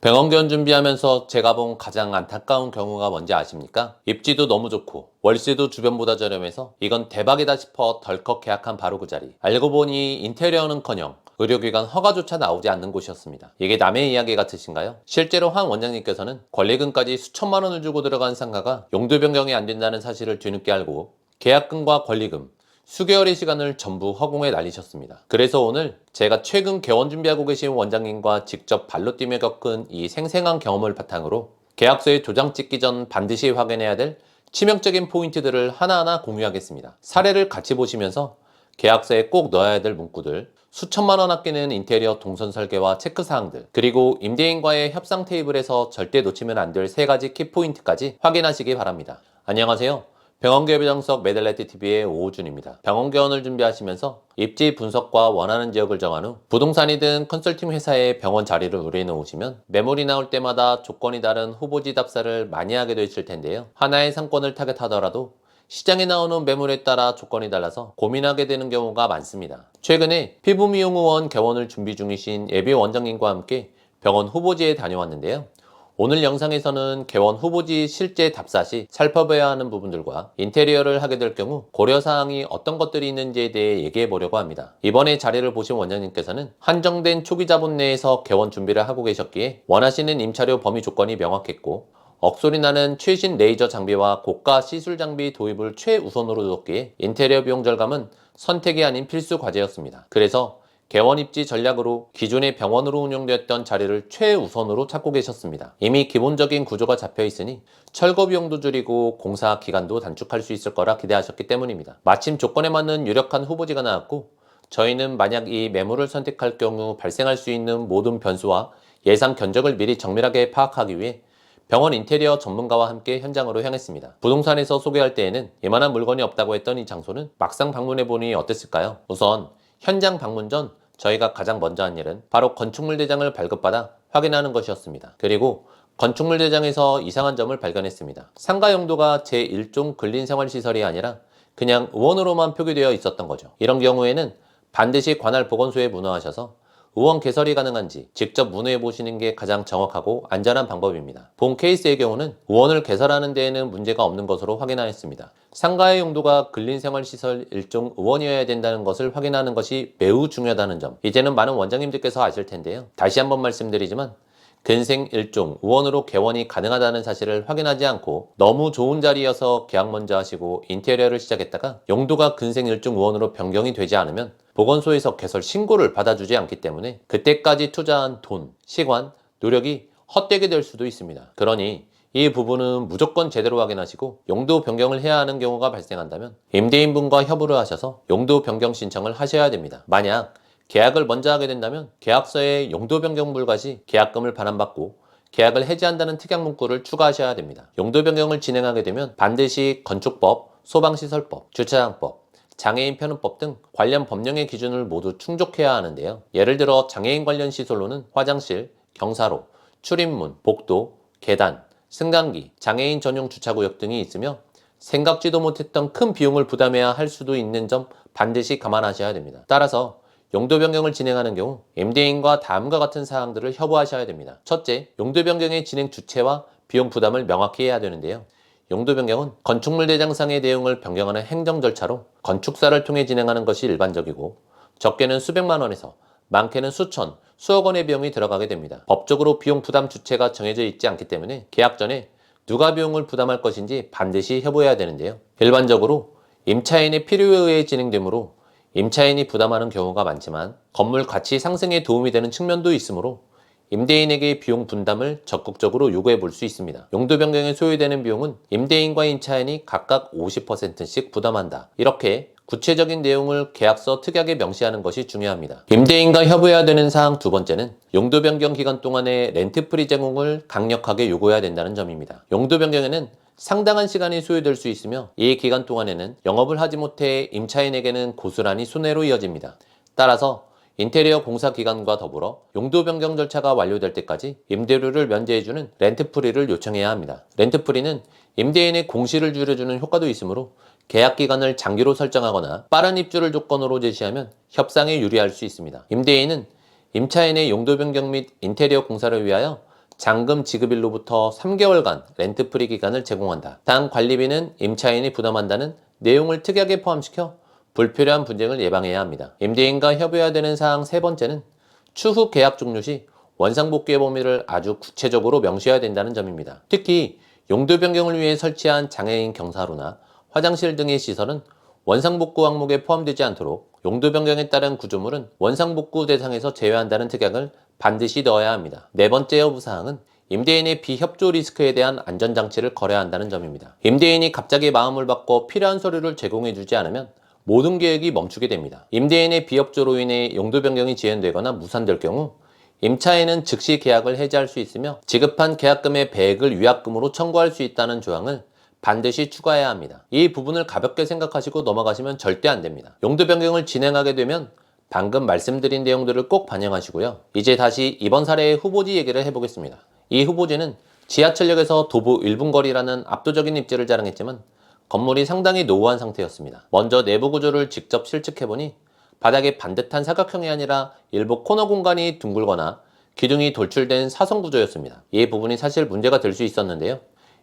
병원견 준비하면서 제가 본 가장 안타까운 경우가 뭔지 아십니까? 입지도 너무 좋고 월세도 주변보다 저렴해서 이건 대박이다 싶어 덜컥 계약한 바로 그 자리. 알고 보니 인테리어는커녕 의료기관 허가조차 나오지 않는 곳이었습니다. 이게 남의 이야기 같으신가요? 실제로 한 원장님께서는 권리금까지 수천만 원을 주고 들어간 상가가 용도 변경이 안 된다는 사실을 뒤늦게 알고 계약금과 권리금 수개월의 시간을 전부 허공에 날리셨습니다. 그래서 오늘 제가 최근 개원 준비하고 계신 원장님과 직접 발로 뛰며 겪은 이 생생한 경험을 바탕으로 계약서에 도장 찍기 전 반드시 확인해야 될 치명적인 포인트들을 하나하나 공유하겠습니다. 사례를 같이 보시면서 계약서에 꼭 넣어야 될 문구들, 수천만 원 아끼는 인테리어 동선 설계와 체크사항들, 그리고 임대인과의 협상 테이블에서 절대 놓치면 안 될 3가지 키포인트까지 확인하시기 바랍니다. 안녕하세요. 병원개발정석 메들레트TV의 오호준입니다. 병원개원을 준비하시면서 입지 분석과 원하는 지역을 정한 후 부동산이든 컨설팅 회사에 병원 자리를 의뢰해 놓으시면 매물이 나올 때마다 조건이 다른 후보지 답사를 많이 하게 되실 텐데요. 하나의 상권을 타겟하더라도 시장에 나오는 매물에 따라 조건이 달라서 고민하게 되는 경우가 많습니다. 최근에 피부미용 의원 개원을 준비 중이신 예비 원장님과 함께 병원 후보지에 다녀왔는데요. 오늘 영상에서는 개원 후보지 실제 답사 시 살펴봐야 하는 부분들과 인테리어를 하게 될 경우 고려사항이 어떤 것들이 있는지에 대해 얘기해 보려고 합니다. 이번에 자리를 보신 원장님께서는 한정된 초기 자본 내에서 개원 준비를 하고 계셨기에 원하시는 임차료 범위 조건이 명확했고 억소리 나는 최신 레이저 장비와 고가 시술 장비 도입을 최우선으로 뒀기에 인테리어 비용 절감은 선택이 아닌 필수 과제였습니다. 그래서 개원 입지 전략으로 기존의 병원으로 운영되었던 자리를 최우선으로 찾고 계셨습니다. 이미 기본적인 구조가 잡혀 있으니 철거 비용도 줄이고 공사 기간도 단축할 수 있을 거라 기대하셨기 때문입니다. 마침 조건에 맞는 유력한 후보지가 나왔고 저희는 만약 이 매물을 선택할 경우 발생할 수 있는 모든 변수와 예상 견적을 미리 정밀하게 파악하기 위해 병원 인테리어 전문가와 함께 현장으로 향했습니다. 부동산에서 소개할 때에는 이만한 물건이 없다고 했던 이 장소는 막상 방문해보니 어땠을까요? 우선 현장 방문 전 저희가 가장 먼저 한 일은 바로 건축물 대장을 발급받아 확인하는 것이었습니다. 그리고 건축물 대장에서 이상한 점을 발견했습니다. 상가 용도가 제1종 근린생활시설이 아니라 그냥 의원으로만 표기되어 있었던 거죠. 이런 경우에는 반드시 관할 보건소에 문의하셔서 의원 개설이 가능한지 직접 문의해 보시는 게 가장 정확하고 안전한 방법입니다. 본 케이스의 경우는 의원을 개설하는 데에는 문제가 없는 것으로 확인하였습니다. 상가의 용도가 근린생활시설 일종 의원이어야 된다는 것을 확인하는 것이 매우 중요하다는 점, 이제는 많은 원장님들께서 아실 텐데요. 다시 한번 말씀드리지만 근생 일종 의원으로 개원이 가능하다는 사실을 확인하지 않고 너무 좋은 자리여서 계약 먼저 하시고 인테리어를 시작했다가 용도가 근생 일종 의원으로 변경이 되지 않으면 보건소에서 개설 신고를 받아주지 않기 때문에 그때까지 투자한 돈, 시간, 노력이 헛되게 될 수도 있습니다. 그러니 이 부분은 무조건 제대로 확인하시고 용도 변경을 해야 하는 경우가 발생한다면 임대인분과 협의를 하셔서 용도 변경 신청을 하셔야 됩니다. 만약 계약을 먼저 하게 된다면 계약서에 용도 변경 불가 시 계약금을 반환받고 계약을 해지한다는 특약 문구를 추가하셔야 됩니다. 용도 변경을 진행하게 되면 반드시 건축법, 소방시설법, 주차장법, 장애인 편의법 등 관련 법령의 기준을 모두 충족해야 하는데요. 예를 들어 장애인 관련 시설로는 화장실, 경사로, 출입문, 복도, 계단, 승강기, 장애인 전용 주차구역 등이 있으며 생각지도 못했던 큰 비용을 부담해야 할 수도 있는 점 반드시 감안하셔야 됩니다. 따라서 용도 변경을 진행하는 경우 임대인과 다음과 같은 사항들을 협의하셔야 됩니다. 첫째, 용도 변경의 진행 주체와 비용 부담을 명확히 해야 되는데요. 용도 변경은 건축물 대장상의 내용을 변경하는 행정 절차로 건축사를 통해 진행하는 것이 일반적이고 적게는 수백만 원에서 많게는 수천, 수억 원의 비용이 들어가게 됩니다. 법적으로 비용 부담 주체가 정해져 있지 않기 때문에 계약 전에 누가 비용을 부담할 것인지 반드시 협의해야 되는데요. 일반적으로 임차인의 필요에 의해 진행되므로 임차인이 부담하는 경우가 많지만 건물 가치 상승에 도움이 되는 측면도 있으므로 임대인에게 비용 분담을 적극적으로 요구해 볼 수 있습니다. 용도 변경에 소요되는 비용은 임대인과 임차인이 각각 50%씩 부담한다. 이렇게 구체적인 내용을 계약서 특약에 명시하는 것이 중요합니다. 임대인과 협의해야 되는 사항 두 번째는 용도 변경 기간 동안에 렌트프리 제공을 강력하게 요구해야 된다는 점입니다. 용도 변경에는 상당한 시간이 소요될 수 있으며 이 기간 동안에는 영업을 하지 못해 임차인에게는 고스란히 손해로 이어집니다. 따라서 인테리어 공사 기간과 더불어 용도 변경 절차가 완료될 때까지 임대료를 면제해주는 렌트프리를 요청해야 합니다. 렌트프리는 임대인의 공시를 줄여주는 효과도 있으므로 계약 기간을 장기로 설정하거나 빠른 입주를 조건으로 제시하면 협상에 유리할 수 있습니다. 임대인은 임차인의 용도 변경 및 인테리어 공사를 위하여 잔금 지급일로부터 3개월간 렌트 프리 기간을 제공한다. 단 관리비는 임차인이 부담한다는 내용을 특약에 포함시켜 불필요한 분쟁을 예방해야 합니다. 임대인과 협의해야 되는 사항 세 번째는 추후 계약 종료 시 원상복구의 범위를 아주 구체적으로 명시해야 된다는 점입니다. 특히 용도 변경을 위해 설치한 장애인 경사로나 화장실 등의 시설은 원상복구 항목에 포함되지 않도록 용도 변경에 따른 구조물은 원상복구 대상에서 제외한다는 특약을 반드시 넣어야 합니다. 네 번째 여부사항은 임대인의 비협조 리스크에 대한 안전장치를 걸어야 한다는 점입니다. 임대인이 갑자기 마음을 바꿔 필요한 서류를 제공해주지 않으면 모든 계획이 멈추게 됩니다. 임대인의 비협조로 인해 용도 변경이 지연되거나 무산될 경우 임차인은 즉시 계약을 해지할 수 있으며 지급한 계약금의 배액을 위약금으로 청구할 수 있다는 조항을 반드시 추가해야 합니다. 이 부분을 가볍게 생각하시고 넘어가시면 절대 안 됩니다. 용도 변경을 진행하게 되면 방금 말씀드린 내용들을 꼭 반영하시고요. 이제 다시 이번 사례의 후보지 얘기를 해보겠습니다. 이 후보지는 지하철역에서 도보 1분 거리라는 압도적인 입지를 자랑했지만 건물이 상당히 노후한 상태였습니다. 먼저 내부 구조를 직접 실측해보니 바닥이 반듯한 사각형이 아니라 일부 코너 공간이 둥글거나 기둥이 돌출된 사선 구조였습니다. 이 부분이 사실 문제가 될 수 있었는데요.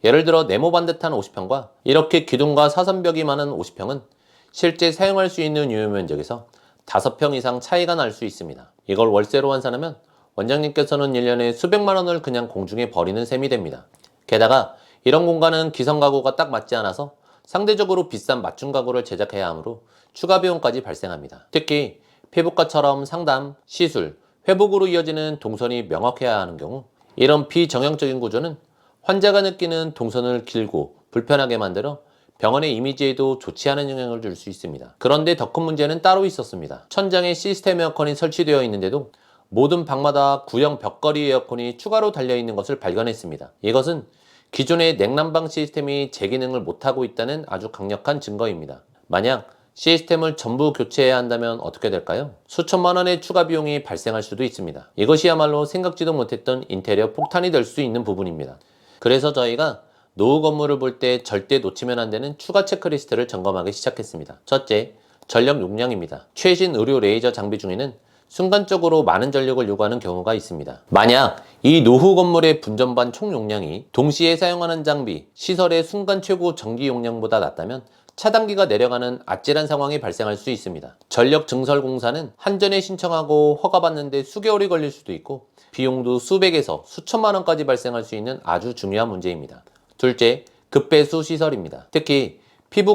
예를 들어 네모 반듯한 50평과 이렇게 기둥과 사선벽이 많은 50평은 실제 사용할 수 있는 유효 면적에서 5평 이상 차이가 날 수 있습니다. 이걸 월세로 환산하면 원장님께서는 1년에 수백만 원을 그냥 공중에 버리는 셈이 됩니다. 게다가 이런 공간은 기성 가구가 딱 맞지 않아서 상대적으로 비싼 맞춤 가구를 제작해야 하므로 추가 비용까지 발생합니다. 특히 피부과처럼 상담, 시술, 회복으로 이어지는 동선이 명확해야 하는 경우 이런 비정형적인 구조는 환자가 느끼는 동선을 길고 불편하게 만들어 병원의 이미지에도 좋지 않은 영향을 줄 수 있습니다. 그런데 더 큰 문제는 따로 있었습니다. 천장에 시스템 에어컨이 설치되어 있는데도 모든 방마다 구형 벽걸이 에어컨이 추가로 달려있는 것을 발견했습니다. 이것은 기존의 냉난방 시스템이 제 기능을 못하고 있다는 아주 강력한 증거입니다. 만약 시스템을 전부 교체해야 한다면 어떻게 될까요? 수천만 원의 추가 비용이 발생할 수도 있습니다. 이것이야말로 생각지도 못했던 인테리어 폭탄이 될 수 있는 부분입니다. 그래서 저희가 노후 건물을 볼 때 절대 놓치면 안 되는 추가 체크리스트를 점검하기 시작했습니다. 첫째, 전력 용량입니다. 최신 의료 레이저 장비 중에는 순간적으로 많은 전력을 요구하는 경우가 있습니다. 만약 이 노후 건물의 분전반 총 용량이 동시에 사용하는 장비, 시설의 순간 최고 전기 용량보다 낮다면 차단기가 내려가는 아찔한 상황이 발생할 수 있습니다. 전력 증설 공사는 한전에 신청하고 허가받는데 수개월이 걸릴 수도 있고 비용도 수백에서 수천만 원까지 발생할 수 있는 아주 중요한 문제입니다. 둘째, 급배수 시설입니다. 특히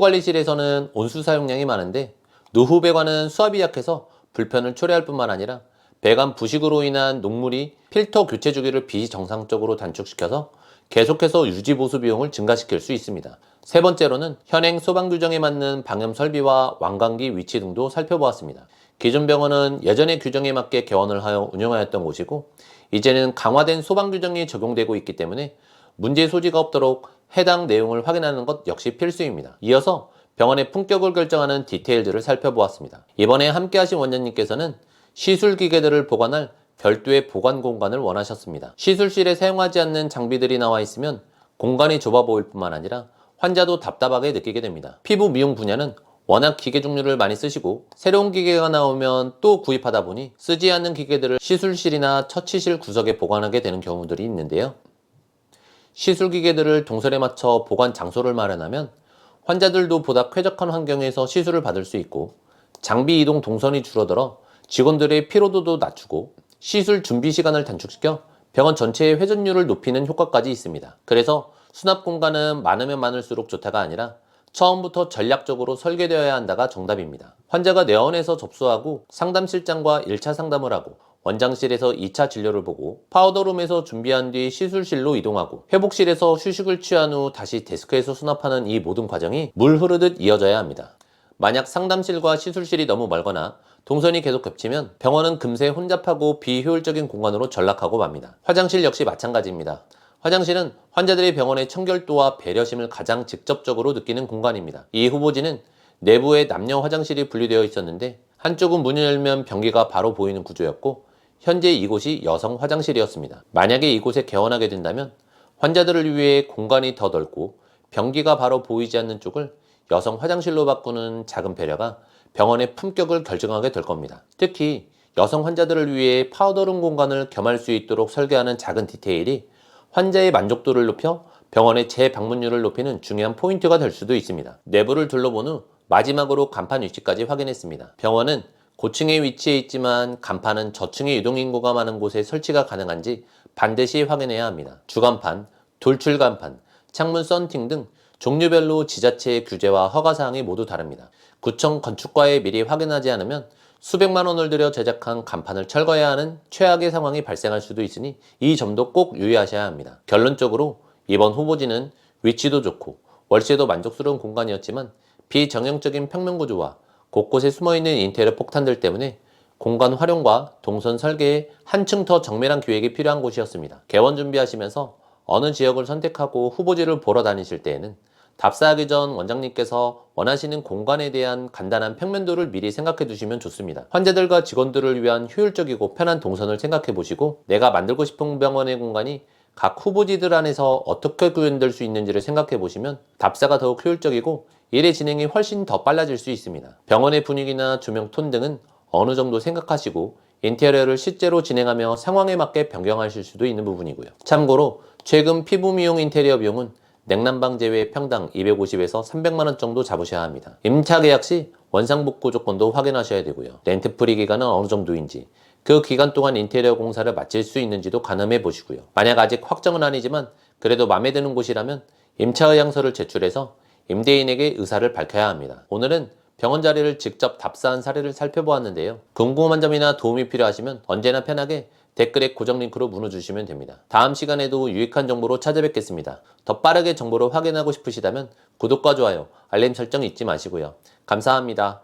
피부관리실에서는 온수 사용량이 많은데 노후 배관은 수압이 약해서 불편을 초래할 뿐만 아니라 배관 부식으로 인한 녹물이 필터 교체 주기를 비정상적으로 단축시켜서 계속해서 유지 보수 비용을 증가시킬 수 있습니다. 세 번째로는 현행 소방 규정에 맞는 방염 설비와 완강기 위치 등도 살펴보았습니다. 기존 병원은 예전의 규정에 맞게 개원을 하여 운영하였던 곳이고 이제는 강화된 소방 규정이 적용되고 있기 때문에 문제 소지가 없도록 해당 내용을 확인하는 것 역시 필수입니다. 이어서 병원의 품격을 결정하는 디테일들을 살펴보았습니다. 이번에 함께하신 원장님께서는 시술 기계들을 보관할 별도의 보관 공간을 원하셨습니다. 시술실에 사용하지 않는 장비들이 나와 있으면 공간이 좁아 보일 뿐만 아니라 환자도 답답하게 느끼게 됩니다. 피부 미용 분야는 워낙 기계 종류를 많이 쓰시고 새로운 기계가 나오면 또 구입하다 보니 쓰지 않는 기계들을 시술실이나 처치실 구석에 보관하게 되는 경우들이 있는데요. 시술 기계들을 동선에 맞춰 보관 장소를 마련하면 환자들도 보다 쾌적한 환경에서 시술을 받을 수 있고 장비 이동 동선이 줄어들어 직원들의 피로도도 낮추고 시술 준비 시간을 단축시켜 병원 전체의 회전율을 높이는 효과까지 있습니다. 그래서 수납 공간은 많으면 많을수록 좋다가 아니라 처음부터 전략적으로 설계되어야 한다가 정답입니다. 환자가 내원에서 접수하고 상담실장과 1차 상담을 하고 원장실에서 2차 진료를 보고 파우더룸에서 준비한 뒤 시술실로 이동하고 회복실에서 휴식을 취한 후 다시 데스크에서 수납하는 이 모든 과정이 물 흐르듯 이어져야 합니다. 만약 상담실과 시술실이 너무 멀거나 동선이 계속 겹치면 병원은 금세 혼잡하고 비효율적인 공간으로 전락하고 맙니다. 화장실 역시 마찬가지입니다. 화장실은 환자들이 병원의 청결도와 배려심을 가장 직접적으로 느끼는 공간입니다. 이 후보지는 내부에 남녀 화장실이 분리되어 있었는데 한쪽은 문을 열면 변기가 바로 보이는 구조였고 현재 이곳이 여성 화장실이었습니다. 만약에 이곳에 개원하게 된다면 환자들을 위해 공간이 더 넓고 변기가 바로 보이지 않는 쪽을 여성 화장실로 바꾸는 작은 배려가 병원의 품격을 결정하게 될 겁니다. 특히 여성 환자들을 위해 파우더룸 공간을 겸할 수 있도록 설계하는 작은 디테일이 환자의 만족도를 높여 병원의 재방문율을 높이는 중요한 포인트가 될 수도 있습니다. 내부를 둘러본 후 마지막으로 간판 위치까지 확인했습니다. 병원은 고층에 위치해 있지만 간판은 저층의 유동인구가 많은 곳에 설치가 가능한지 반드시 확인해야 합니다. 주간판, 돌출간판, 창문 썬팅 등 종류별로 지자체의 규제와 허가사항이 모두 다릅니다. 구청 건축과에 미리 확인하지 않으면 수백만 원을 들여 제작한 간판을 철거해야 하는 최악의 상황이 발생할 수도 있으니 이 점도 꼭 유의하셔야 합니다. 결론적으로 이번 후보지는 위치도 좋고 월세도 만족스러운 공간이었지만 비정형적인 평면 구조와 곳곳에 숨어있는 인테리어 폭탄들 때문에 공간 활용과 동선 설계에 한층 더 정밀한 기획이 필요한 곳이었습니다. 개원 준비하시면서 어느 지역을 선택하고 후보지를 보러 다니실 때에는 답사하기 전 원장님께서 원하시는 공간에 대한 간단한 평면도를 미리 생각해 두시면 좋습니다. 환자들과 직원들을 위한 효율적이고 편한 동선을 생각해 보시고 내가 만들고 싶은 병원의 공간이 각 후보지들 안에서 어떻게 구현될 수 있는지를 생각해 보시면 답사가 더욱 효율적이고 일의 진행이 훨씬 더 빨라질 수 있습니다. 병원의 분위기나 조명 톤 등은 어느 정도 생각하시고 인테리어를 실제로 진행하며 상황에 맞게 변경하실 수도 있는 부분이고요. 참고로 최근 피부 미용 인테리어 비용은 냉난방 제외 평당 250에서 300만원 정도 잡으셔야 합니다. 임차 계약 시 원상복구 조건도 확인하셔야 되고요. 렌트프리 기간은 어느 정도인지, 그 기간 동안 인테리어 공사를 마칠 수 있는지도 가늠해 보시고요. 만약 아직 확정은 아니지만 그래도 마음에 드는 곳이라면 임차 의향서를 제출해서 임대인에게 의사를 밝혀야 합니다. 오늘은 병원 자리를 직접 답사한 사례를 살펴보았는데요. 궁금한 점이나 도움이 필요하시면 언제나 편하게 댓글에 고정 링크로 문의 주시면 됩니다. 다음 시간에도 유익한 정보로 찾아뵙겠습니다. 더 빠르게 정보를 확인하고 싶으시다면 구독과 좋아요, 알림 설정 잊지 마시고요. 감사합니다.